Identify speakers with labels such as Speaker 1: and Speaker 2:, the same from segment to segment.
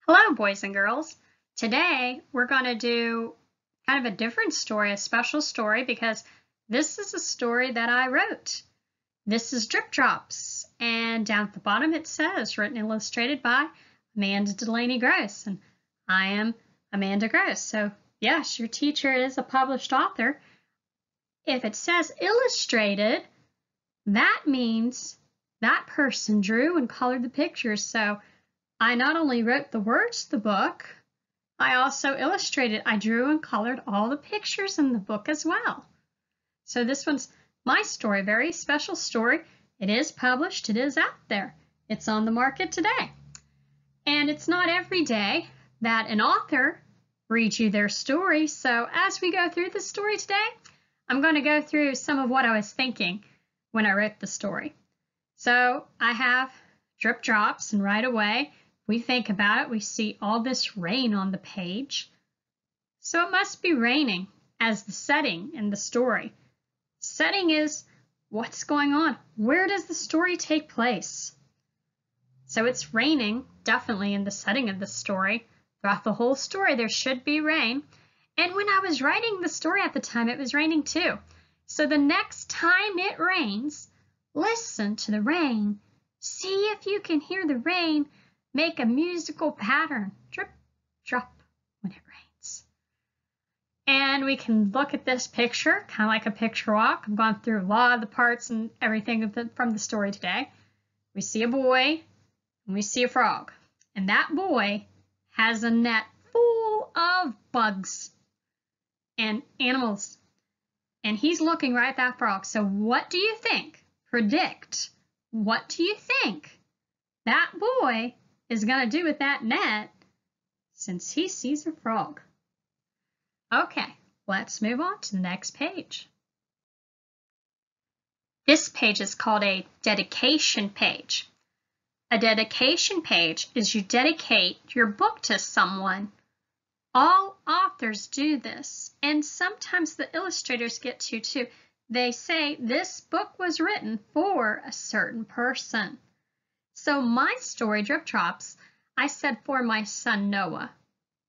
Speaker 1: Hello, boys and girls. Today, we're going to do kind of a different story, a special story, because this is a story that I wrote. This is Drip Drops, and down at the bottom it says, written and illustrated by Amanda Delaney Gross, and I am Amanda Gross. So, yes, your teacher is a published author. If it says illustrated, that means that person drew and colored the pictures. So, I not only wrote the words to the book, I also illustrated. I drew and colored all the pictures in the book as well. So this one's my story, very special story. It is published, it is out there. It's on the market today. And it's not every day that an author reads you their story. So as we go through the story today, I'm going to go through some of what I was thinking when I wrote the story. So I have drip drops, and right away, we think about it, we see all this rain on the page. So it must be raining as the setting in the story. Setting is what's going on. Where does the story take place? So it's raining, definitely in the setting of the story. Throughout the whole story, there should be rain. And when I was writing the story at the time, it was raining too. So the next time it rains, listen to the rain. See if you can hear the rain. Make a musical pattern, drip, drop, when it rains. And we can look at this picture, kind of like a picture walk. I've gone through a lot of the parts and everything from the story today. We see a boy, and we see a frog. And that boy has a net full of bugs and animals. And he's looking right at that frog. So what do you think? Predict. What do you think that boy is going to do with that net since he sees a frog? Okay, let's move on to the next page. This page is called a dedication page. A dedication page is you dedicate your book to someone. All authors do this, and sometimes the illustrators get to too. They say this book was written for a certain person. So my story, Drip Drops, I said for my son Noah,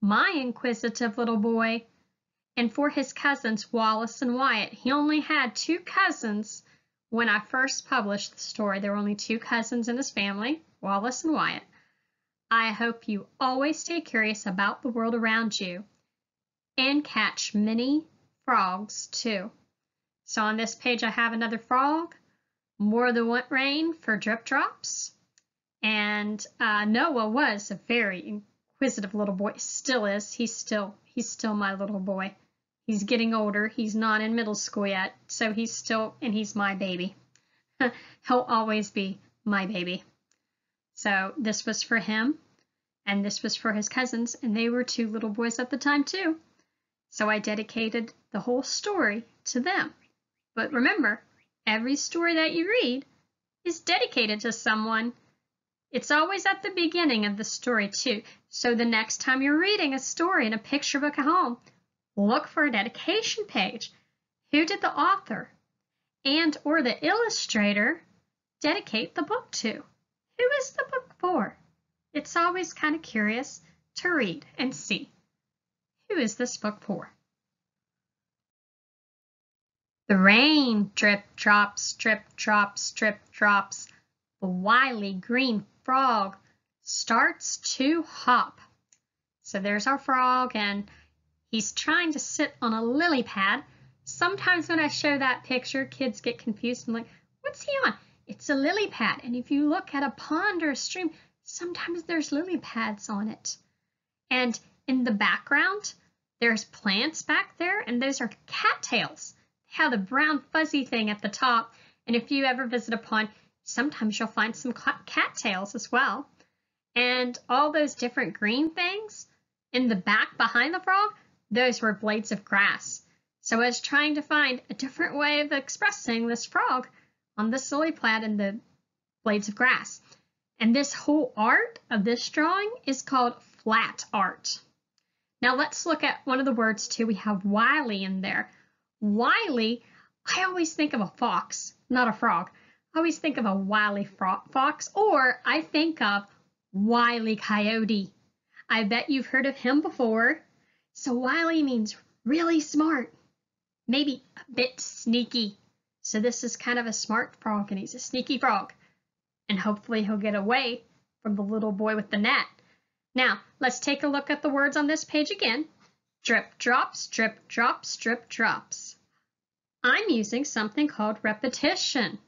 Speaker 1: my inquisitive little boy, and for his cousins Wallace and Wyatt. He only had 2 cousins when I first published the story. There were only 2 cousins in his family, Wallace and Wyatt. I hope you always stay curious about the world around you and catch many frogs too. So on this page I have another frog, more than one rain for Drip Drops. And Noah was a very inquisitive little boy. Still is. He's still my little boy. He's getting older. He's not in middle school yet, so he's my baby. He'll always be my baby. So this was for him, and this was for his cousins, and they were 2 little boys at the time too. So I dedicated the whole story to them. But remember, every story that you read is dedicated to someone. It's always at the beginning of the story too. So the next time you're reading a story in a picture book at home, look for a dedication page. Who did the author and or the illustrator dedicate the book to? Who is the book for? It's always kind of curious to read and see. Who is this book for? The rain drip drops, drip drops, drip drops. The wily green frog starts to hop. So there's our frog, and he's trying to sit on a lily pad. Sometimes when I show that picture, kids get confused and like, what's he on? It's a lily pad. And if you look at a pond or a stream, sometimes there's lily pads on it. And in the background, there's plants back there, and those are cattails. They have the brown fuzzy thing at the top. And if you ever visit a pond, sometimes you'll find some cattails as well. And all those different green things in the back behind the frog, those were blades of grass. So I was trying to find a different way of expressing this frog on this lily pad and the blades of grass. And this whole art of this drawing is called flat art. Now let's look at one of the words too. We have wily in there. Wily, I always think of a fox, not a frog. I always think of a wily fox, or I think of Wile E. Coyote. I bet you've heard of him before. So wily means really smart, maybe a bit sneaky. So this is kind of a smart frog, and he's a sneaky frog. And hopefully he'll get away from the little boy with the net. Now, let's take a look at the words on this page again. Drip drops, drip drops, drip drops. I'm using something called repetition.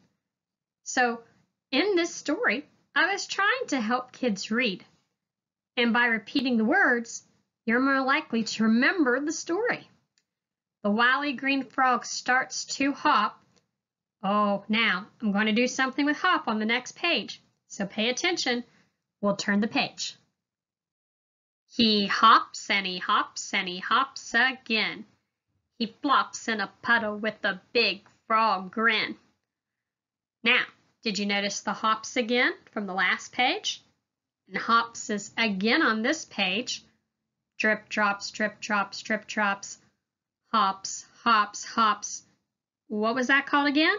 Speaker 1: So in this story, I was trying to help kids read. And by repeating the words, you're more likely to remember the story. The wily green frog starts to hop. Oh, now I'm going to do something with hop on the next page. So pay attention. We'll turn the page. He hops and he hops and he hops again. He flops in a puddle with a big frog grin. Now, did you notice the hops again from the last page? And hops is again on this page. Drip drops, drip drops, drip drops. Hops, hops, hops. What was that called again?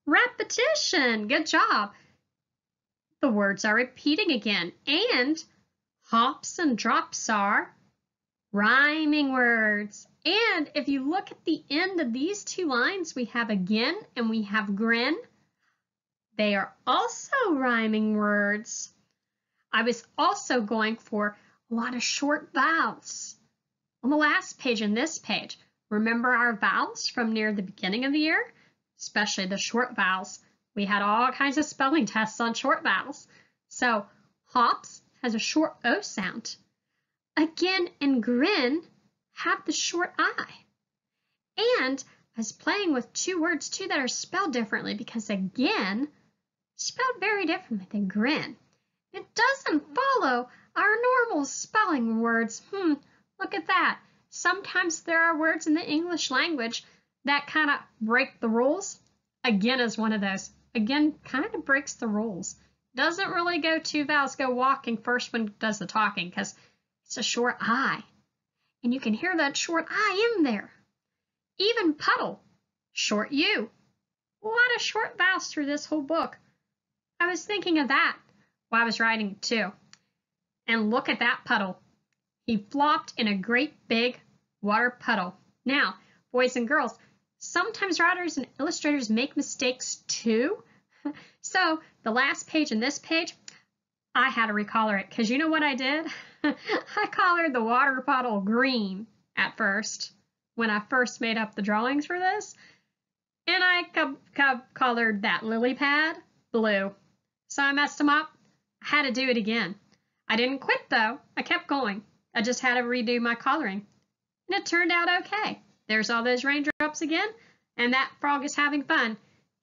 Speaker 1: Repetition. Good job. The words are repeating again. And hops and drops are rhyming words. And if you look at the end of these two lines, we have again and we have grin. They are also rhyming words. I was also going for a lot of short vowels. On the last page and this page, remember our vowels from near the beginning of the year? Especially the short vowels. We had all kinds of spelling tests on short vowels. So hops has a short O sound. Again and grin have the short I. And I was playing with two words too that are spelled differently because again spelled very differently than grin. It doesn't follow our normal spelling words. Look at that. Sometimes there are words in the English language that kind of break the rules. Again is one of those. Again kind of breaks the rules. Doesn't really go two vowels go walking first one does the talking because it's a short I. And you can hear that short I in there. Even puddle, short U. A lot of short vowels through this whole book. I was thinking of that while I was writing it too. And look at that puddle. He flopped in a great big water puddle. Now, boys and girls, sometimes writers and illustrators make mistakes too. So the last page and this page, I had to recolor it because you know what I did? I colored the water puddle green at first when I first made up the drawings for this. And I colored that lily pad blue. So I messed them up. I had to do it again. I didn't quit though. I kept going. I just had to redo my coloring. And it turned out okay. There's all those raindrops again. And that frog is having fun.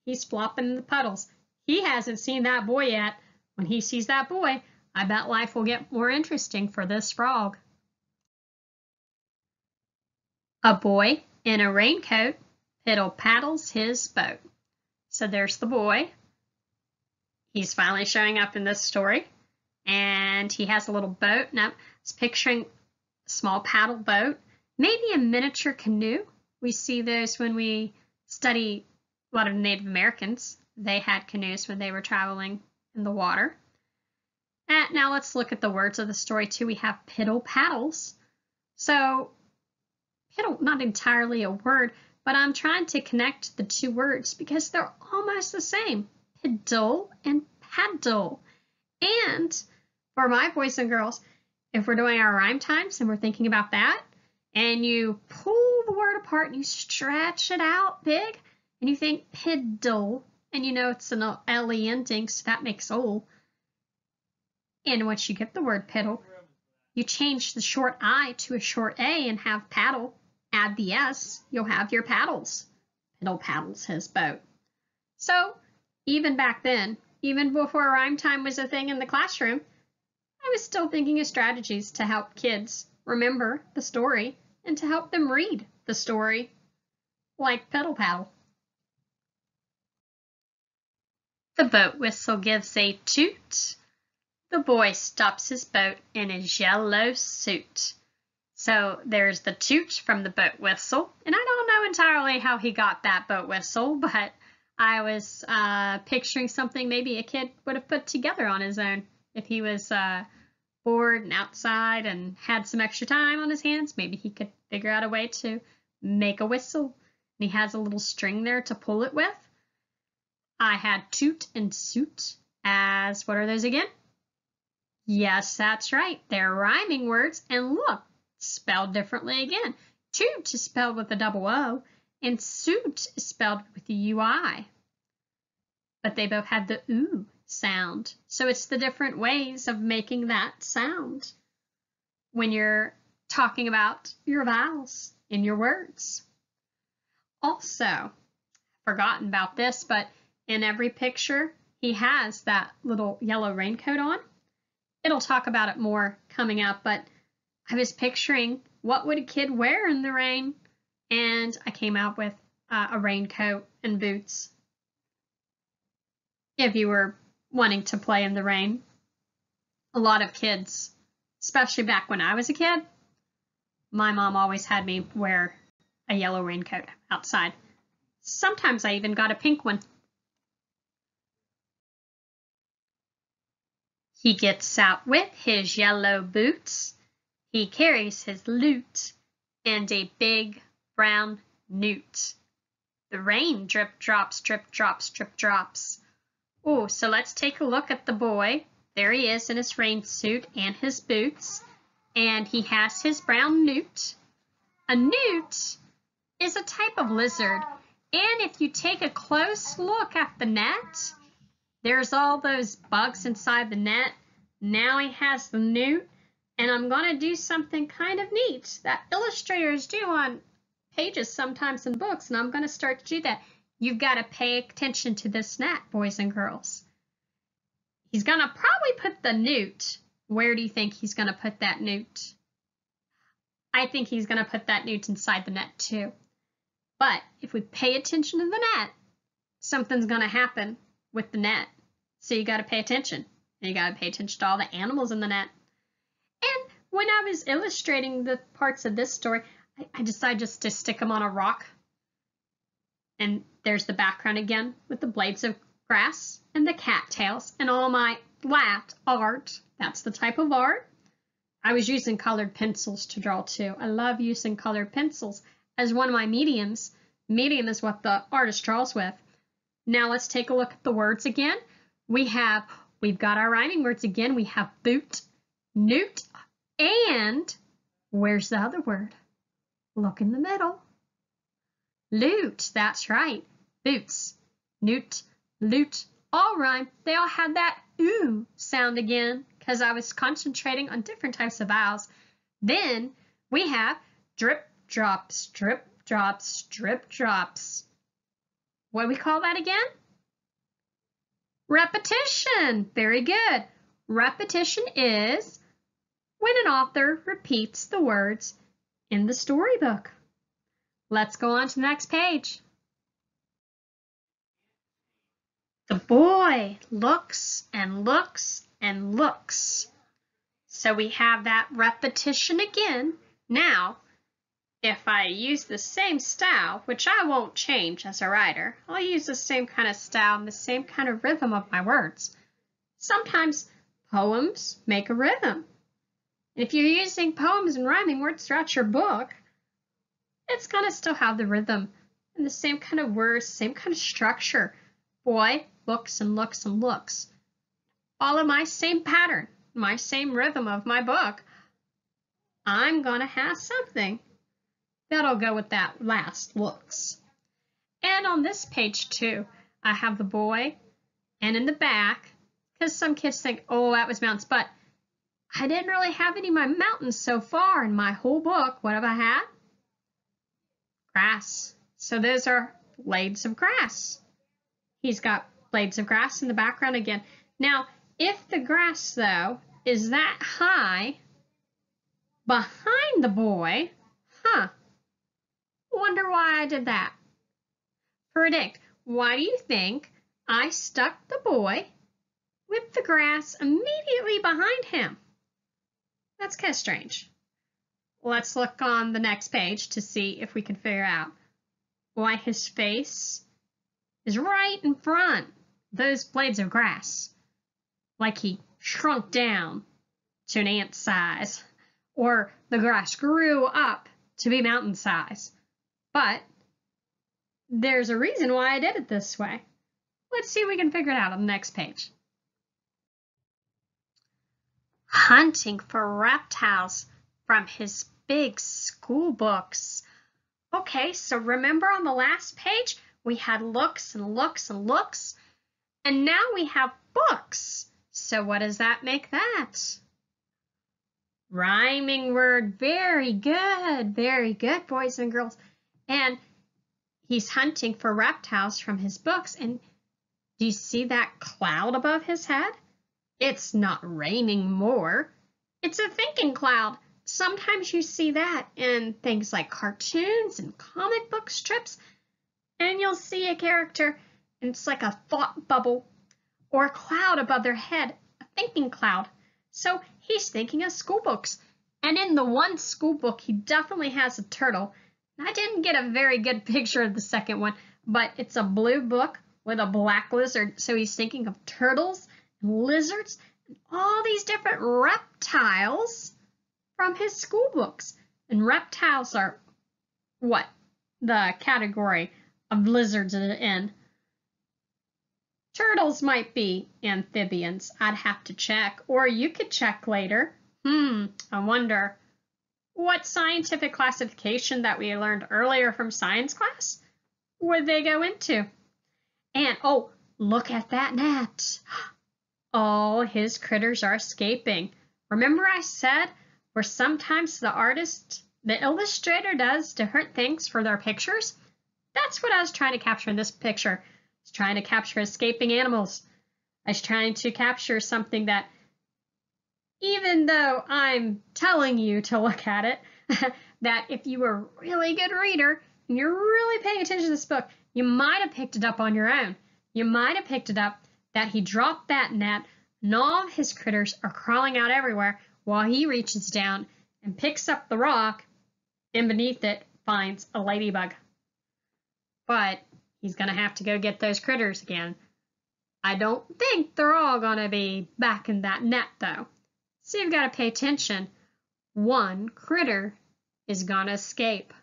Speaker 1: He's flopping in the puddles. He hasn't seen that boy yet. When he sees that boy, I bet life will get more interesting for this frog. A boy in a raincoat piddle paddles his boat. So there's the boy. He's finally showing up in this story. And he has a little boat. Now, it's picturing a small paddle boat, maybe a miniature canoe. We see those when we study a lot of Native Americans. They had canoes when they were traveling in the water. And now let's look at the words of the story too. We have piddle paddles. So piddle, not entirely a word, but I'm trying to connect the two words because they're almost the same. Piddle and paddle. And for my boys and girls, if we're doing our rhyme times and we're thinking about that, and you pull the word apart and you stretch it out big, and you think piddle, and you know it's an L-E ending, so that makes ol. And once you get the word piddle, you change the short I to a short A and have paddle. Add the S, you'll have your paddles. Piddle paddles his boat. So even back then, even before rhyme time was a thing in the classroom, I was still thinking of strategies to help kids remember the story and to help them read the story, like piddle paddle. The boat whistle gives a toot. The boy stops his boat in his yellow suit. So there's the toot from the boat whistle. And I don't know entirely how he got that boat whistle, but I was picturing something maybe a kid would have put together on his own if he was bored and outside and had some extra time on his hands, maybe he could figure out a way to make a whistle. And he has a little string there to pull it with. I had toot and suit as, what are those again? Yes, that's right. They're rhyming words. And look, spelled differently again. Toot is spelled with a double O, and suit is spelled with a U-I. But they both have the oo sound. So it's the different ways of making that sound when you're talking about your vowels in your words. Also, forgotten about this, but in every picture, he has that little yellow raincoat on. It'll talk about it more coming up, but I was picturing what would a kid wear in the rain, and I came out with a raincoat and boots. If you were wanting to play in the rain, a lot of kids, especially back when I was a kid, my mom always had me wear a yellow raincoat outside. Sometimes I even got a pink one. He gets out with his yellow boots. He carries his lute and a big brown newt. The rain drip drops, drip drops, drip drops. Oh, so let's take a look at the boy. There he is in his rain suit and his boots, and he has his brown newt. A newt is a type of lizard, and if you take a close look at the net, there's all those bugs inside the net. Now he has the newt, and I'm going to do something kind of neat that illustrators do on pages sometimes in books, and I'm going to start to do that. You've got to pay attention to this net, boys and girls. He's going to probably put the newt. Where do you think he's going to put that newt? I think he's going to put that newt inside the net too. But if we pay attention to the net, something's going to happen with the net. So you got to pay attention. And you got to pay attention to all the animals in the net. And when I was illustrating the parts of this story, I decided just to stick them on a rock. And there's the background again with the blades of grass and the cattails and all my flat art. That's the type of art. I was using colored pencils to draw too. I love using colored pencils as one of my mediums. Medium is what the artist draws with. Now let's take a look at the words again. We've got our rhyming words again. We have boot, newt, and where's the other word? Look in the middle. Lute, that's right. Boots, newt, lute, all rhyme. They all had that oo sound again because I was concentrating on different types of vowels. Then we have drip, drops, drip, drops, drip, drops. What do we call that again? Repetition. Very good. Repetition is when an author repeats the words in the storybook. Let's go on to the next page. The boy looks and looks and looks. So we have that repetition again. Now, if I use the same style, which I won't change as a writer, I'll use the same kind of style and the same kind of rhythm of my words. Sometimes poems make a rhythm. And if you're using poems and rhyming words throughout your book, it's going to still have the rhythm and the same kind of words, same kind of structure. Boy looks and looks and looks. Follow my same pattern, my same rhythm of my book. I'm going to have something that'll go with that last looks. And on this page too, I have the boy, and in the back, because some kids think, oh, that was mountains, but I didn't really have any of my mountains so far in my whole book. What have I had? Grass. So those are blades of grass. He's got blades of grass in the background again. Now, if the grass, though, is that high behind the boy, wonder why I did that. Predict. Why do you think I stuck the boy with the grass immediately behind him? That's kind of strange. Let's look on the next page to see if we can figure out why his face is right in front of those blades of grass, like he shrunk down to an ant size, or the grass grew up to be mountain size. But there's a reason why I did it this way. Let's see if we can figure it out on the next page. Hunting for reptiles from his big school books. Okay, so remember on the last page, we had looks and looks and looks, and now we have books. So what does that make that? Rhyming word. Very good, boys and girls. And he's hunting for reptiles from his books, and do you see that cloud above his head? It's not raining more. It's a thinking cloud. Sometimes you see that in things like cartoons and comic book strips, and you'll see a character, and it's like a thought bubble or a cloud above their head, a thinking cloud. So he's thinking of school books. And in the one school book, he definitely has a turtle. I didn't get a very good picture of the second one, but it's a blue book with a black lizard. So he's thinking of turtles and lizards and all these different reptiles from his school books. And reptiles are what the category of lizards are in. Turtles might be amphibians. I'd have to check, or you could check later. I wonder what scientific classification that we learned earlier from science class would they go into? And oh, look at that net. All his critters are escaping. Remember I said where sometimes the illustrator does different things for their pictures? That's what I was trying to capture in this picture. I was trying to capture escaping animals. I was trying to capture something that, even though I'm telling you to look at it, that if you were a really good reader and you're really paying attention to this book, you might have picked it up on your own. You might have picked it up that he dropped that net and all of his critters are crawling out everywhere while he reaches down and picks up the rock and beneath it finds a ladybug. But he's going to have to go get those critters again. I don't think they're all going to be back in that net though. So you've got to pay attention. One critter is going to escape.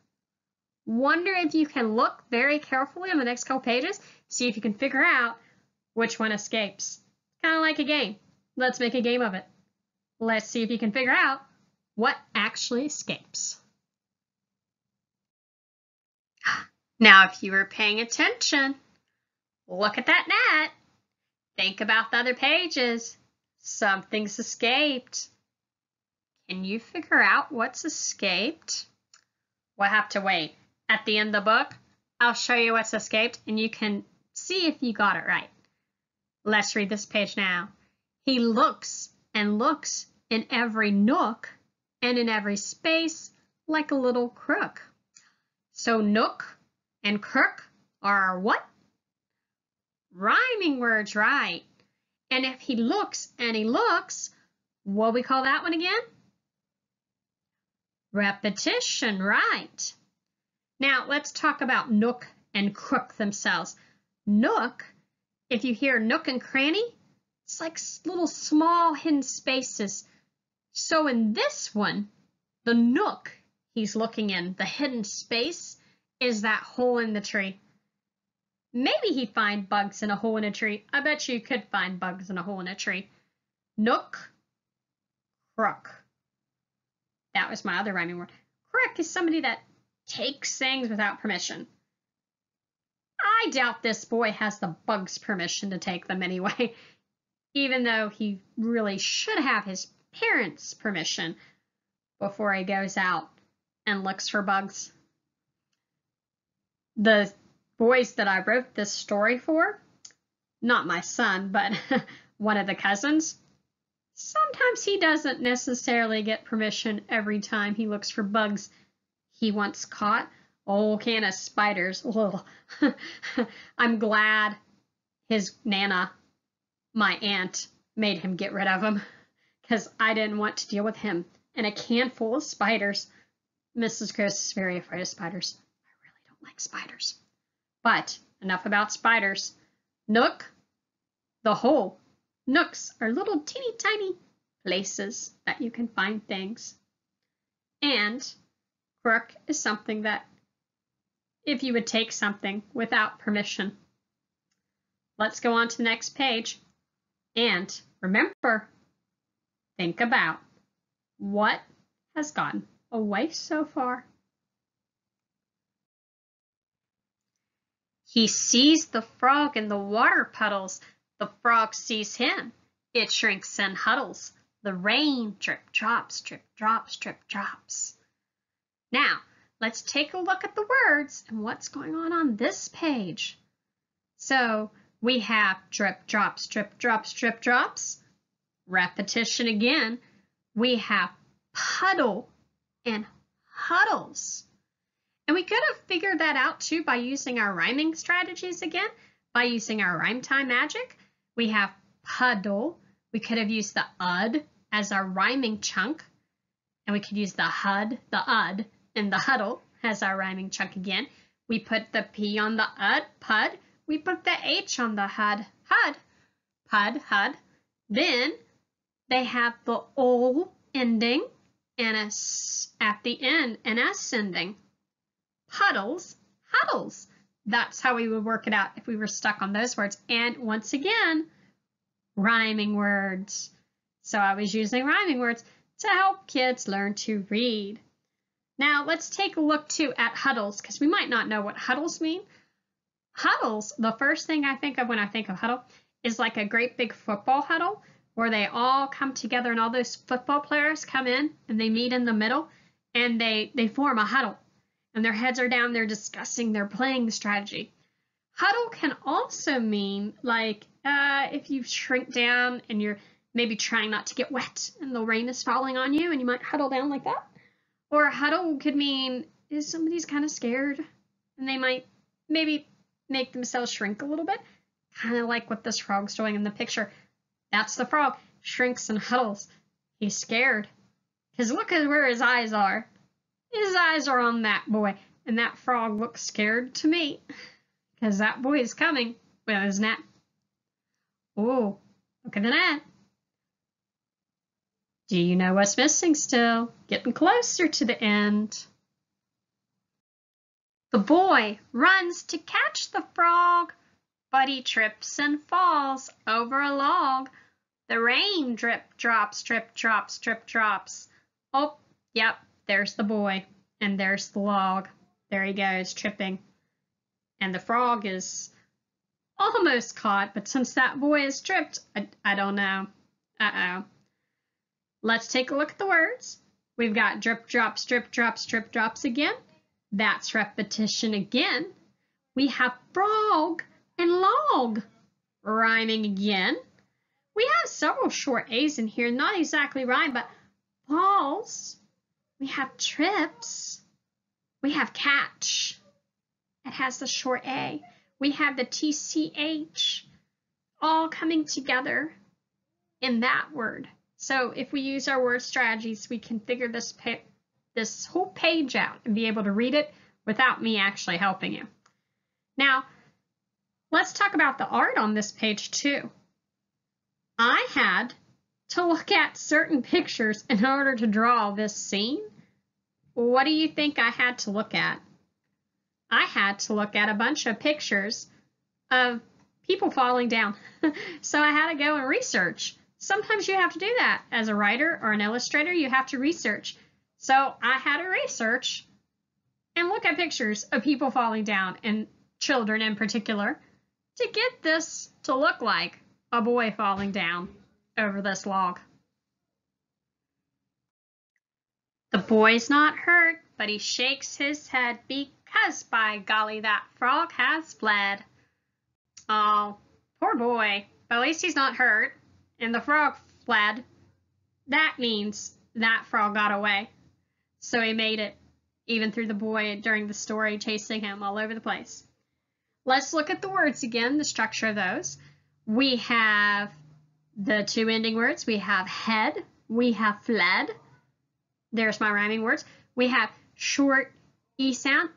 Speaker 1: Wonder if you can look very carefully on the next couple pages, see if you can figure out which one escapes. Kind of like a game. Let's make a game of it. Let's see if you can figure out what actually escapes. Now, if you were paying attention, look at that net. Think about the other pages. Something's escaped. Can you figure out what's escaped? We'll have to wait. At the end of the book, I'll show you what's escaped, and you can see if you got it right. Let's read this page now. He looks and looks in every nook and in every space like a little crook. So nook and crook are what? Rhyming words, right? And if he looks and he looks, what do we call that one again? Repetition, right? Now let's talk about nook and crook themselves. Nook, if you hear nook and cranny, it's like little small hidden spaces. So in this one, the nook he's looking in, the hidden space, is that hole in the tree. Maybe he'd find bugs in a hole in a tree. I bet you could find bugs in a hole in a tree. Nook, crook. That was my other rhyming word. Crook is somebody that takes things without permission. I doubt this boy has the bugs' permission to take them anyway, even though he really should have his parents' permission before he goes out and looks for bugs. The boys that I wrote this story for, not my son, but one of the cousins, sometimes he doesn't necessarily get permission every time he looks for bugs. He once caught a whole can of spiders. I'm glad his Nana, my aunt, made him get rid of them because I didn't want to deal with him and a can full of spiders. Mrs. Chris is very afraid of spiders. I really don't like spiders. But enough about spiders. Nook, the hole. Nooks are little teeny tiny places that you can find things. And crook is something that if you would take something without permission. Let's go on to the next page. And remember, think about what has gotten away so far. He sees the frog in the water puddles. The frog sees him. It shrinks and huddles. The rain drip drops, drip drops, drip drops. Now, let's take a look at the words and what's going on this page. So we have drip drops, drip drops, drip drops. Repetition again. We have puddle and huddles. And we could have figured that out too by using our rhyming strategies again, by using our rhyme time magic. We have puddle. We could have used the ud as our rhyming chunk. And we could use the hud, the ud, and the huddle as our rhyming chunk again. We put the P on the ud, pud. We put the H on the hud, hud, pud, hud. Then they have the ol ending and a s at the end, an S ending. Puddles, huddles. That's how we would work it out if we were stuck on those words. And once again, rhyming words. So I was using rhyming words to help kids learn to read. Now let's take a look too at huddles, because we might not know what huddles mean. Huddles, the first thing I think of when I think of huddle is like a great big football huddle where they all come together and all those football players come in and they meet in the middle and they form a huddle. And their heads are down, they're discussing their playing strategy. Huddle can also mean like if you shrink down and you're maybe trying not to get wet and the rain is falling on you and you might huddle down like that. Or huddle could mean is somebody's kind of scared and they might maybe make themselves shrink a little bit, kind of like what this frog's doing in the picture. That's the frog, shrinks and huddles. He's scared because look at where his eyes are. His eyes are on that boy, and that frog looks scared to me because that boy is coming with his net. Oh, look at the net. Do you know what's missing still? Getting closer to the end. The boy runs to catch the frog, but he trips and falls over a log. The rain drip drops, drip drops, drip drops. Oh, yep. There's the boy, and there's the log. There he goes, tripping. And the frog is almost caught, but since that boy is tripped, I don't know. Uh-oh. Let's take a look at the words. We've got drip, drops, drip, drops, drip, drops again. That's repetition again. We have frog and log rhyming again. We have several short A's in here, not exactly rhyme, but falls. We have trips. We have catch. It has the short A. We have the TCH all coming together in that word. So if we use our word strategies, we can figure this whole page out and be able to read it without me actually helping you. Now, let's talk about the art on this page too. I had to look at certain pictures in order to draw this scene. What do you think I had to look at? I had to look at a bunch of pictures of people falling down. So I had to go and research. Sometimes you have to do that as a writer or an illustrator. You have to research. So I had to research and look at pictures of people falling down, and children in particular, to get this to look like a boy falling down over this log. The boy's not hurt, but he shakes his head because, by golly, that frog has fled. Oh, poor boy. But at least he's not hurt, and the frog fled. That means that frog got away. So he made it, even through the boy during the story, chasing him all over the place. Let's look at the words again, the structure of those. We have the two ending words. We have head. We have fled. There's my rhyming words. We have short E sound,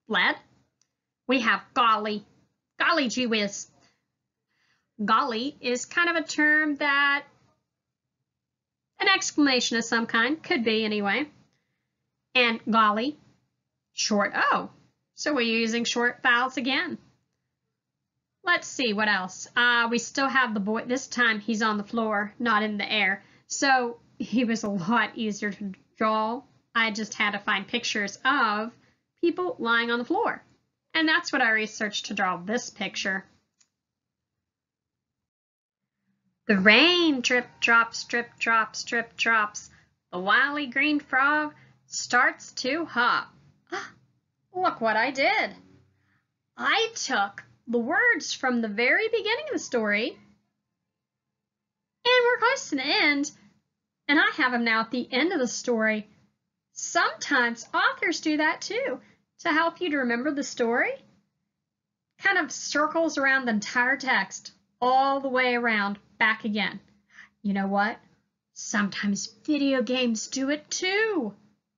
Speaker 1: fled. We have golly. Golly gee whiz. Golly is kind of a term that an exclamation of some kind, could be anyway. And golly, short O. So we're using short vowels again. Let's see what else. We still have the boy. This time he's on the floor, not in the air. So he was a lot easier to draw. I just had to find pictures of people lying on the floor. And that's what I researched to draw this picture. The rain drip drops, drip drops, drip drops. The wily green frog starts to hop. Look what I did. I took the words from the very beginning of the story, and we're close to the end, and I have them now at the end of the story. Sometimes authors do that too, to help you to remember the story. Kind of circles around the entire text, all the way around, back again. You know what? Sometimes video games do it too.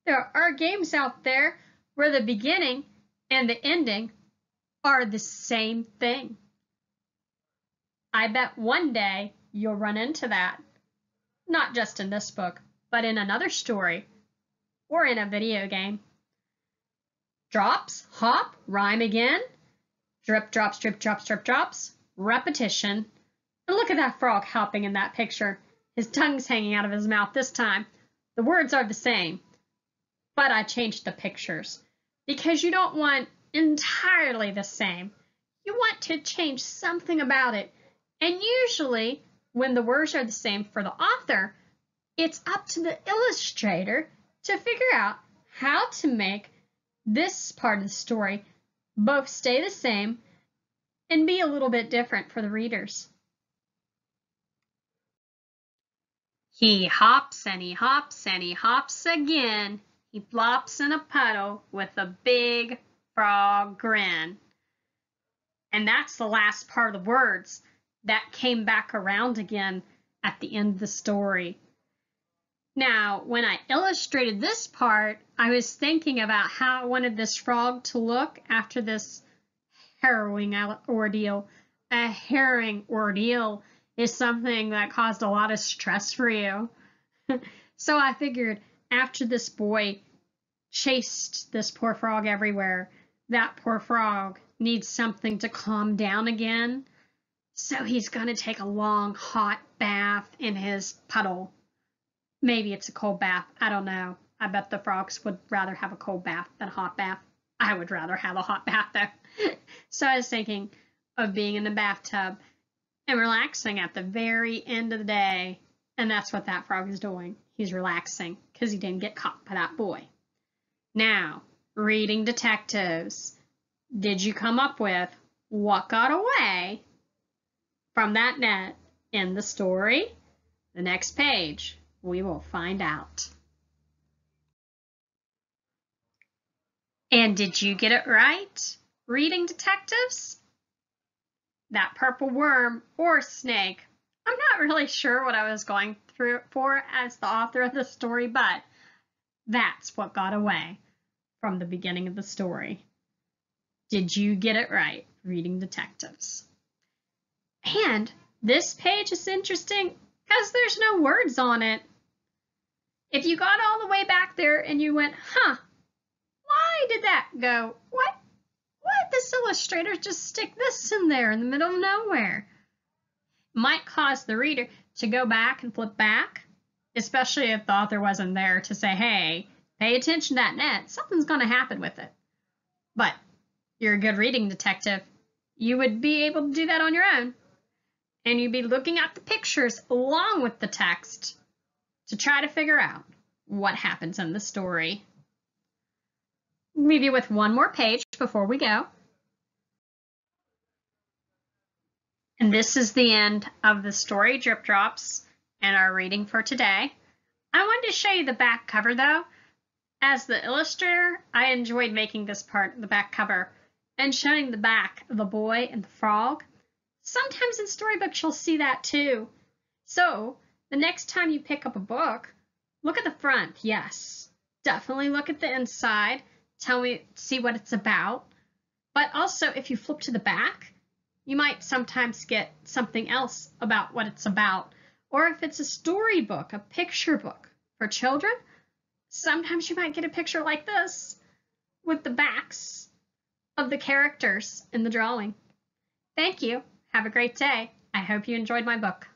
Speaker 1: There are games out there where the beginning and the ending are the same thing. I bet one day you'll run into that. Not just in this book, but in another story or in a video game. Drops, hop, rhyme again. Drip, drops, drip, drops, drip, drops. Repetition. And look at that frog hopping in that picture. His tongue's hanging out of his mouth this time. The words are the same, but I changed the pictures because you don't want entirely the same. You want to change something about it. And usually, when the words are the same for the author, it's up to the illustrator to figure out how to make this part of the story both stay the same and be a little bit different for the readers. He hops and he hops and he hops again. He flops in a puddle with a big frog grin. And that's the last part of the words that came back around again at the end of the story. Now, when I illustrated this part, I was thinking about how I wanted this frog to look after this harrowing ordeal. A harrowing ordeal is something that caused a lot of stress for you. So I figured after this boy chased this poor frog everywhere, that poor frog needs something to calm down again. So he's going to take a long, hot bath in his puddle. Maybe it's a cold bath. I don't know. I bet the frogs would rather have a cold bath than a hot bath. I would rather have a hot bath, though. So I was thinking of being in the bathtub and relaxing at the very end of the day. And that's what that frog is doing. He's relaxing because he didn't get caught by that boy. Now, reading detectives. Did you come up with what got away from that net in the story? The next page, we will find out. And did you get it right? Reading detectives? That purple worm or snake. I'm not really sure what I was going through for as the author of the story, but that's what got away from the beginning of the story. Did you get it right? Reading detectives. And this page is interesting because there's no words on it. If you got all the way back there and you went, why did that go? What did this illustrator just stick this in there in the middle of nowhere? Might cause the reader to go back and flip back, especially if the author wasn't there to say, hey, pay attention to that net. Something's going to happen with it. But you're a good reading detective. You would be able to do that on your own. And you'd be looking at the pictures along with the text to try to figure out what happens in the story. Leave you with one more page before we go. And this is the end of the story Drip Drops and our reading for today. I wanted to show you the back cover though. As the illustrator, I enjoyed making this part, the back cover, and showing the back of the boy and the frog. Sometimes in storybooks you'll see that too. So the next time you pick up a book, look at the front, yes. Definitely look at the inside. See what it's about. But also, if you flip to the back, you might sometimes get something else about what it's about. Or if it's a storybook, a picture book for children, sometimes you might get a picture like this with the backs of the characters in the drawing. Thank you. Have a great day. I hope you enjoyed my book.